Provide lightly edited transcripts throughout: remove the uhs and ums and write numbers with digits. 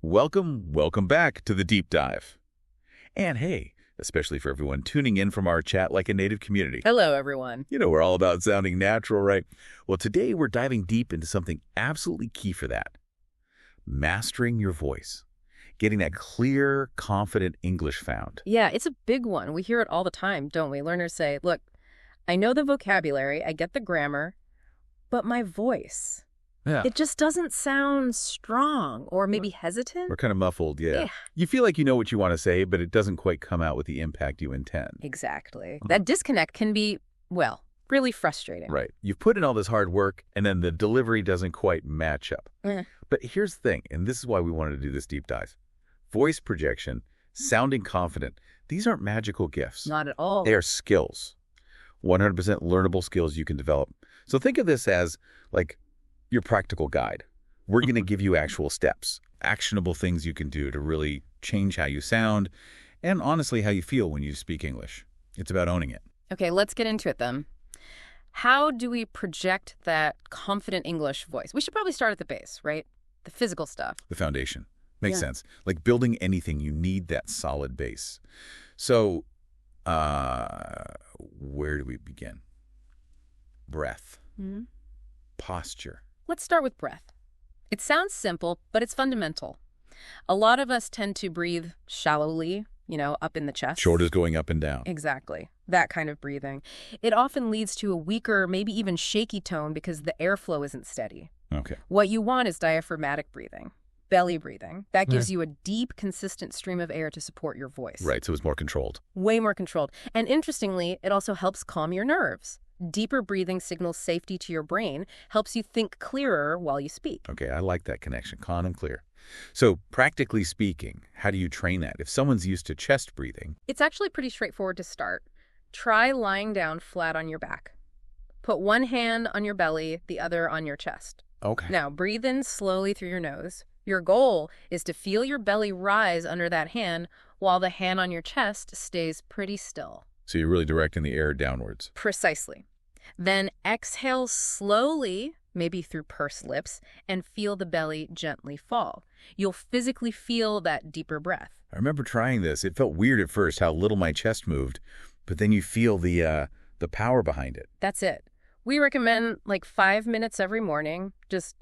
Welcome back to the Deep Dive. And hey, especially for everyone tuning in from our Chat Like a Native community. Hello, everyone. You know, we're all about sounding natural, right? Well, today we're diving deep into something absolutely key for that. Mastering your voice. Getting that clear, confident English found. Yeah, it's a big one. We hear it all the time, don't we? Learners say, look, I know the vocabulary, I get the grammar, but my voice, it just doesn't sound strong or maybe hesitant. We're kind of muffled, yeah. You feel like you know what you want to say, but it doesn't quite come out with the impact you intend. Exactly. That disconnect can be, well, really frustrating. Right. You've put in all this hard work, and then the delivery doesn't quite match up. But here's the thing, and this is why we wanted to do this deep dive. Voice projection, sounding confident, these aren't magical gifts. Not at all. They are skills. 100% learnable skills you can develop. So think of this as like your practical guide. We're going to give you actual steps, actionable things you can do to really change how you sound and honestly how you feel when you speak English. It's about owning it. Okay, let's get into it then. How do we project that confident English voice? We should probably start at the base, right? The physical stuff. The foundation. Makes sense. Like building anything, you need that solid base. So, where do we begin? Breath. Posture. Let's start with breath. It sounds simple, but it's fundamental. A lot of us tend to breathe shallowly, up in the chest. Shoulders going up and down. Exactly. That kind of breathing. It often leads to a weaker, maybe even shaky tone because the airflow isn't steady. Okay. What you want is diaphragmatic breathing. Belly breathing. That gives you a deep, consistent stream of air to support your voice. Right, so it's more controlled. Way more controlled. And interestingly, it also helps calm your nerves. Deeper breathing signals safety to your brain, helps you think clearer while you speak. Okay, I like that connection, calm and clear. So, practically speaking, how do you train that? If someone's used to chest breathing... It's actually pretty straightforward to start. Try lying down flat on your back. Put one hand on your belly, the other on your chest. Okay. Now, breathe in slowly through your nose. Your goal is to feel your belly rise under that hand while the hand on your chest stays pretty still. So you're really directing the air downwards. Precisely. Then exhale slowly, maybe through pursed lips, and feel the belly gently fall. You'll physically feel that deeper breath. I remember trying this. It felt weird at first how little my chest moved, but then you feel the power behind it. That's it. We recommend like 5 minutes every morning, just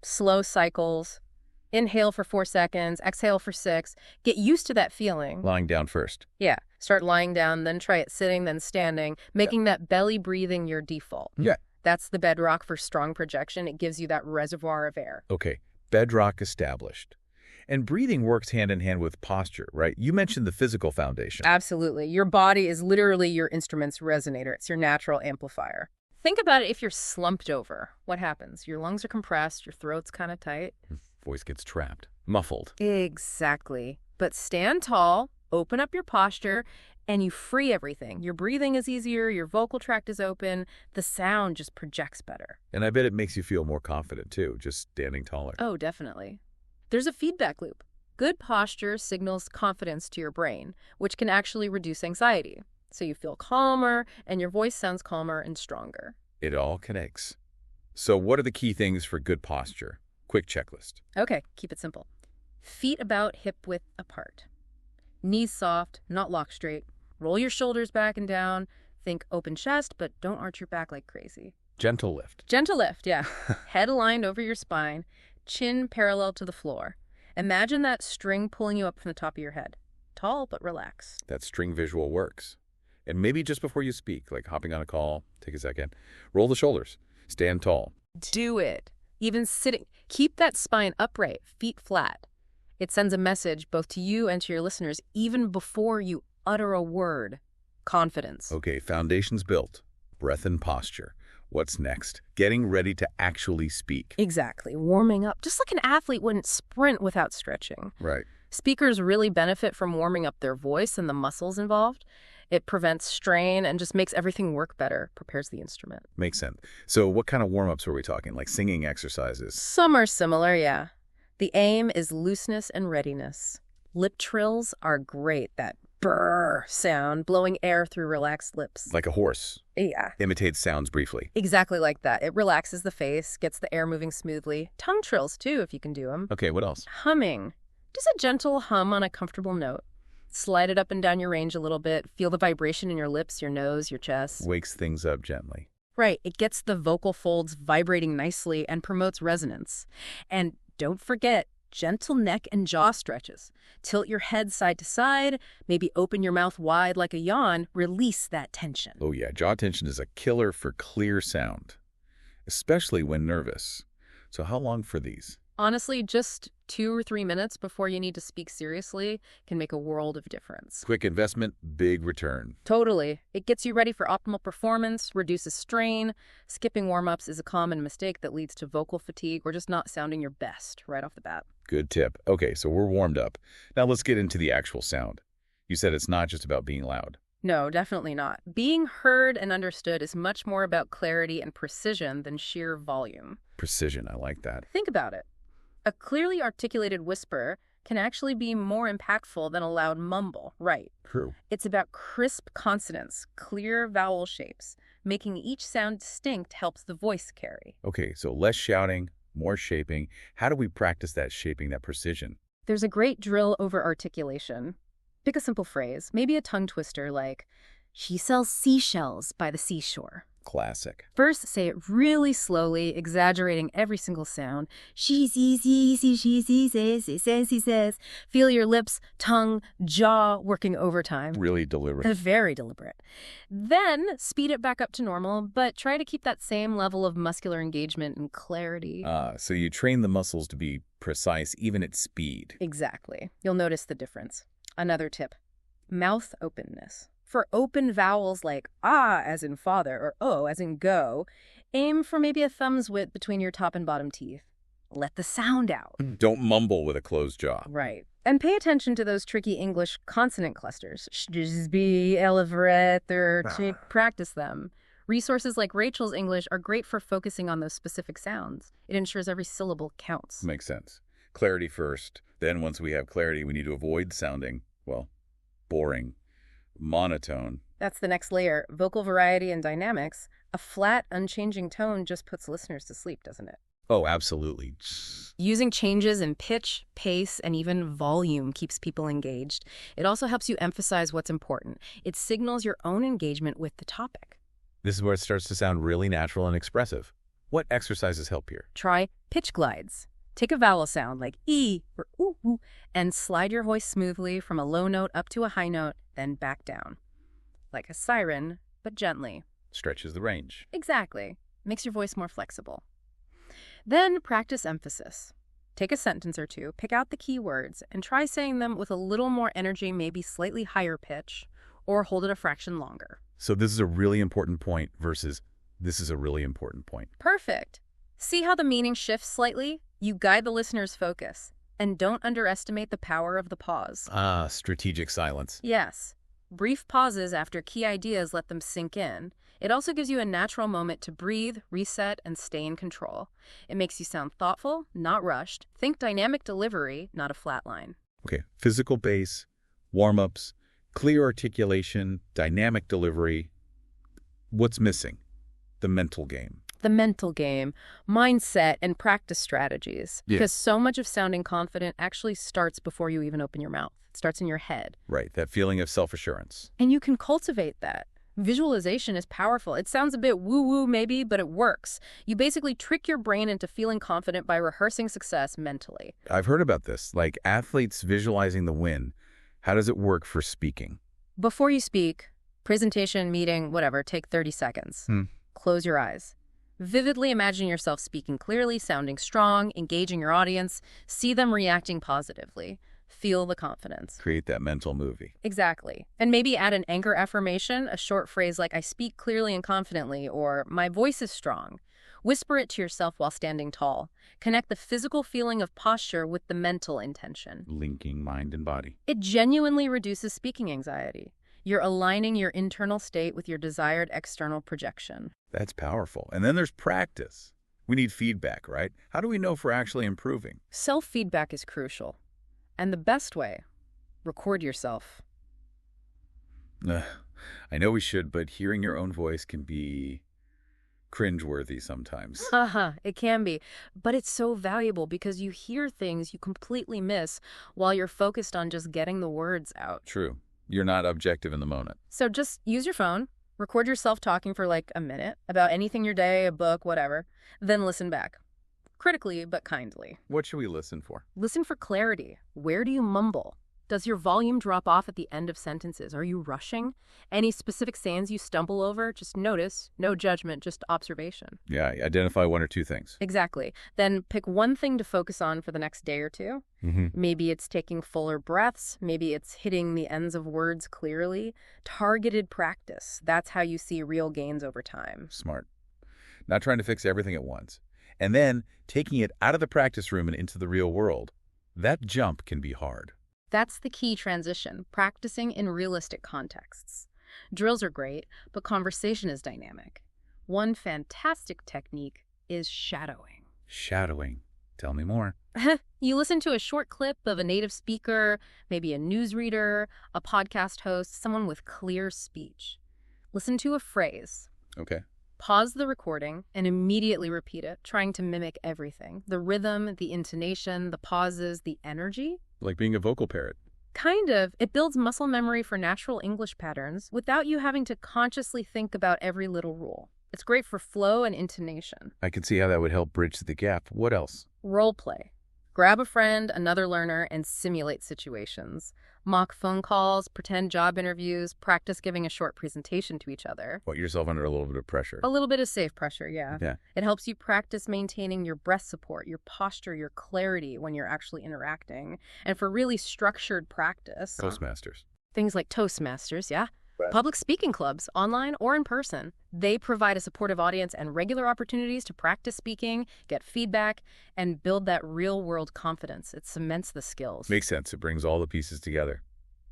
slow cycles. Inhale for 4 seconds, exhale for 6. Get used to that feeling. Lying down first. Yeah. Start lying down, then try it sitting, then standing, making that belly breathing your default. Yeah. That's the bedrock for strong projection. It gives you that reservoir of air. Okay. Bedrock established. And breathing works hand in hand with posture, right? You mentioned the physical foundation. Absolutely. Your body is literally your instrument's resonator. It's your natural amplifier. Think about it if you're slumped over. What happens? Your lungs are compressed, your throat's kind of tight. Voice gets trapped, muffled. Exactly. But stand tall, open up your posture, and you free everything. Your breathing is easier, your vocal tract is open, the sound just projects better. And I bet it makes you feel more confident, too, just standing taller. Oh, definitely. There's a feedback loop. Good posture signals confidence to your brain, which can actually reduce anxiety. So you feel calmer, and your voice sounds calmer and stronger. It all connects. So what are the key things for good posture? Quick checklist. Okay, keep it simple. Feet about hip width apart. Knees soft, not locked straight. Roll your shoulders back and down. Think open chest, but don't arch your back like crazy. Gentle lift. Gentle lift, yeah. Head aligned over your spine, chin parallel to the floor. Imagine that string pulling you up from the top of your head. Tall, but relaxed. That string visual works. And maybe just before you speak, like hopping on a call, take a second, roll the shoulders, stand tall. Do it. Even sitting, keep that spine upright, feet flat. It sends a message both to you and to your listeners even before you utter a word. Confidence. Okay, foundation's built. Breath and posture. What's next? Getting ready to actually speak. Exactly. Warming up. Just like an athlete wouldn't sprint without stretching. Right. Speakers really benefit from warming up their voice and the muscles involved. It prevents strain and just makes everything work better, prepares the instrument. Makes sense. So what kind of warm-ups are we talking? Like singing exercises? Some are similar, yeah. The aim is looseness and readiness. Lip trills are great, that brrr sound, blowing air through relaxed lips. Like a horse. Yeah. Imitates sounds briefly. Exactly like that. It relaxes the face, gets the air moving smoothly. Tongue trills, too, if you can do them. Okay, what else? Humming. Just a gentle hum on a comfortable note. Slide it up and down your range a little bit. Feel the vibration in your lips, your nose, your chest. Wakes things up gently. Right. It gets the vocal folds vibrating nicely and promotes resonance. And don't forget, gentle neck and jaw stretches. Tilt your head side to side, maybe open your mouth wide like a yawn, release that tension. Oh yeah, jaw tension is a killer for clear sound, especially when nervous. So how long for these? Honestly, just 2 or 3 minutes before you need to speak seriously can make a world of difference. Quick investment, big return. Totally. It gets you ready for optimal performance, reduces strain. Skipping warm-ups is a common mistake that leads to vocal fatigue or just not sounding your best right off the bat. Good tip. Okay, so we're warmed up. Now let's get into the actual sound. You said it's not just about being loud. No, definitely not. Being heard and understood is much more about clarity and precision than sheer volume. Precision, I like that. Think about it. A clearly articulated whisper can actually be more impactful than a loud mumble, right? True. It's about crisp consonants, clear vowel shapes. Making each sound distinct helps the voice carry. Okay, so less shouting, more shaping. How do we practice that shaping, that precision? There's a great drill over articulation. Pick a simple phrase, maybe a tongue twister like, "She sells seashells by the seashore." Classic. First, say it really slowly, exaggerating every single sound. She sees, she says. Feel your lips, tongue, jaw working overtime. Really deliberate. Very deliberate. Then speed it back up to normal, but try to keep that same level of muscular engagement and clarity. So you train the muscles to be precise even at speed. Exactly. You'll notice the difference. Another tip, mouth openness. For open vowels like ah as in father or oh as in go, aim for maybe a thumb's width between your top and bottom teeth. Let the sound out. Don't mumble with a closed jaw. Right. And pay attention to those tricky English consonant clusters. Practice them. Resources like Rachel's English are great for focusing on those specific sounds. It ensures every syllable counts. Makes sense. Clarity first. Then once we have clarity, we need to avoid sounding, well, boring. Monotone. That's the next layer. Vocal variety and dynamics. A flat, unchanging tone just puts listeners to sleep, doesn't it? Oh, absolutely. Using changes in pitch, pace, and even volume keeps people engaged. It also helps you emphasize what's important. It signals your own engagement with the topic. This is where it starts to sound really natural and expressive. What exercises help here? Try pitch glides. Take a vowel sound like E or ooh, and slide your voice smoothly from a low note up to a high note, then back down. Like a siren, but gently. Stretches the range. Exactly. Makes your voice more flexible. Then practice emphasis. Take a sentence or two, pick out the key words, and try saying them with a little more energy, maybe slightly higher pitch, or hold it a fraction longer. So this is a really important point versus this is a really important point. Perfect. See how the meaning shifts slightly? You guide the listener's focus. And don't underestimate the power of the pause. Strategic silence. Yes. Brief pauses after key ideas let them sink in. It also gives you a natural moment to breathe, reset, and stay in control. It makes you sound thoughtful, not rushed. Think dynamic delivery, not a flat line. Okay, physical base, warm-ups, clear articulation, dynamic delivery. What's missing? The mental game. The mental game, mindset, and practice strategies. Yeah. Because so much of sounding confident actually starts before you even open your mouth. It starts in your head. Right, that feeling of self-assurance. And you can cultivate that. Visualization is powerful. It sounds a bit woo-woo maybe, but it works. You basically trick your brain into feeling confident by rehearsing success mentally. I've heard about this, like athletes visualizing the win. How does it work for speaking? Before you speak, presentation, meeting, whatever, take 30 seconds. Close your eyes. Vividly imagine yourself speaking clearly, sounding strong, engaging your audience. See them reacting positively. Feel the confidence. Create that mental movie. Exactly. And maybe add an anchor affirmation, a short phrase like, "I speak clearly and confidently," or "My voice is strong." Whisper it to yourself while standing tall. Connect the physical feeling of posture with the mental intention. Linking mind and body. It genuinely reduces speaking anxiety. You're aligning your internal state with your desired external projection. That's powerful. And then there's practice. We need feedback, right? How do we know if we're actually improving? Self-feedback is crucial. And the best way, record yourself. I know we should, but hearing your own voice can be cringeworthy sometimes. It can be. But it's so valuable because you hear things you completely miss while you're focused on just getting the words out. True. You're not objective in the moment. So just use your phone, record yourself talking for like a minute about anything your day, a book, whatever, then listen back. Critically, but kindly. What should we listen for? Listen for clarity. Where do you mumble? Does your volume drop off at the end of sentences? Are you rushing? Any specific sayings you stumble over? Just notice. No judgment, just observation. Yeah, identify one or two things. Exactly. Then pick one thing to focus on for the next day or two. Maybe it's taking fuller breaths. Maybe it's hitting the ends of words clearly. Targeted practice. That's how you see real gains over time. Smart. Not trying to fix everything at once. And then taking it out of the practice room and into the real world. That jump can be hard. That's the key transition, practicing in realistic contexts. Drills are great, but conversation is dynamic. One fantastic technique is shadowing. Shadowing. Tell me more. You listen to a short clip of a native speaker, maybe a newsreader, a podcast host, someone with clear speech. Listen to a phrase. Okay. Pause the recording and immediately repeat it, trying to mimic everything. The rhythm, the intonation, the pauses, the energy. Like being a vocal parrot. Kind of. It builds muscle memory for natural English patterns without you having to consciously think about every little rule. It's great for flow and intonation. I can see how that would help bridge the gap. What else? Role play. Grab a friend, another learner, and simulate situations. Mock phone calls, pretend job interviews, practice giving a short presentation to each other. Put yourself under a little bit of pressure. A little bit of safe pressure, yeah. Yeah. It helps you practice maintaining your breath support, your posture, your clarity when you're actually interacting. And for really structured practice... Toastmasters. Things like Toastmasters, yeah. Right. Public speaking clubs, online or in person. They provide a supportive audience and regular opportunities to practice speaking, get feedback, and build that real-world confidence. It cements the skills. Makes sense. It brings all the pieces together.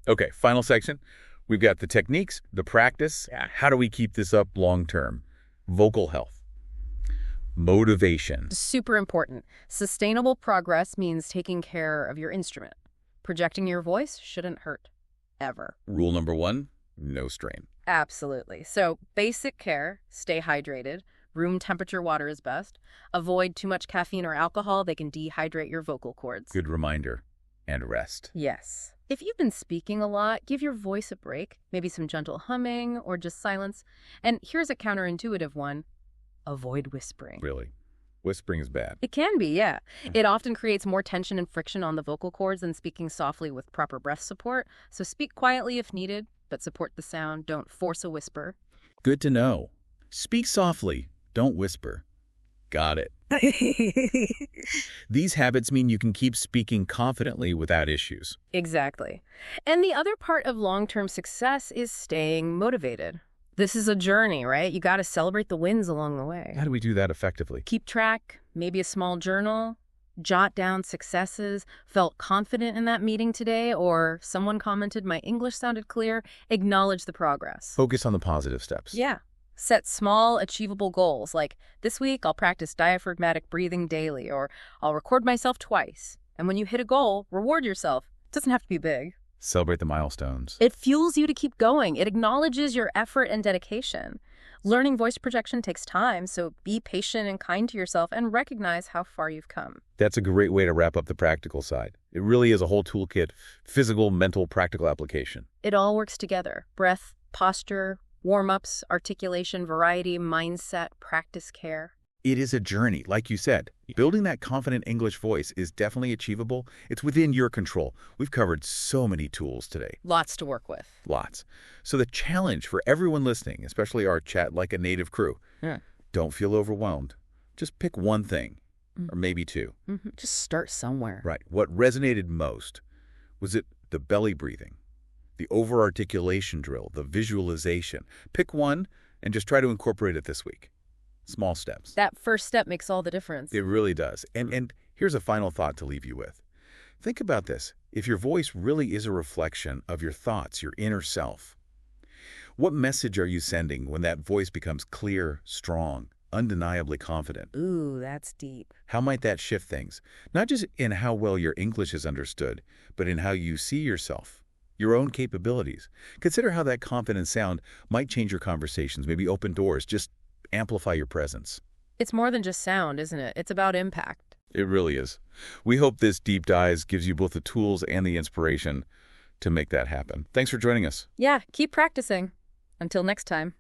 Okay, final section. We've got the techniques, the practice. How do we keep this up long-term? Vocal health. Motivation. Super important. Sustainable progress means taking care of your instrument. Projecting your voice shouldn't hurt. Ever. Rule number 1. No strain. Absolutely. So basic care, stay hydrated. Room temperature water is best. Avoid too much caffeine or alcohol. They can dehydrate your vocal cords. Good reminder. And rest. Yes. If you've been speaking a lot, give your voice a break. Maybe some gentle humming or just silence. And here's a counterintuitive one. Avoid whispering. Really? Whispering is bad. It can be, yeah. It often creates more tension and friction on the vocal cords than speaking softly with proper breath support. So speak quietly if needed, but support the sound. Don't force a whisper. Good to know. Speak softly. Don't whisper. Got it. These habits mean you can keep speaking confidently without issues. Exactly. And the other part of long-term success is staying motivated. This is a journey, right? You got to celebrate the wins along the way. How do we do that effectively? Keep track, maybe a small journal, jot down successes, felt confident in that meeting today, or someone commented my English sounded clear. Acknowledge the progress. Focus on the positive steps. Yeah. Set small, achievable goals, like this week I'll practice diaphragmatic breathing daily, or I'll record myself twice. And when you hit a goal, reward yourself. It doesn't have to be big. Celebrate the milestones. It fuels you to keep going. It acknowledges your effort and dedication. Learning voice projection takes time, so be patient and kind to yourself and recognize how far you've come. That's a great way to wrap up the practical side. It really is a whole toolkit, physical, mental, practical application. It all works together. Breath, posture, warm-ups, articulation, variety, mindset, practice, care. It is a journey, like you said. Building that confident English voice is definitely achievable. It's within your control. We've covered so many tools today. Lots to work with. Lots. So the challenge for everyone listening, especially our Chat Like a Native crew, don't feel overwhelmed. Just pick one thing, or maybe two. Just start somewhere. Right. What resonated most? Was it the belly breathing, the over-articulation drill, the visualization? Pick one and just try to incorporate it this week. Small steps. That first step makes all the difference. It really does. And here's a final thought to leave you with. Think about this. If your voice really is a reflection of your thoughts, your inner self, what message are you sending when that voice becomes clear, strong, undeniably confident? Ooh, that's deep. How might that shift things? Not just in how well your English is understood, but in how you see yourself, your own capabilities. Consider how that confident sound might change your conversations, maybe open doors, just amplify your presence. It's more than just sound, isn't it? It's about impact. It really is. We hope this deep dive gives you both the tools and the inspiration to make that happen. Thanks for joining us. Yeah, keep practicing. Until next time.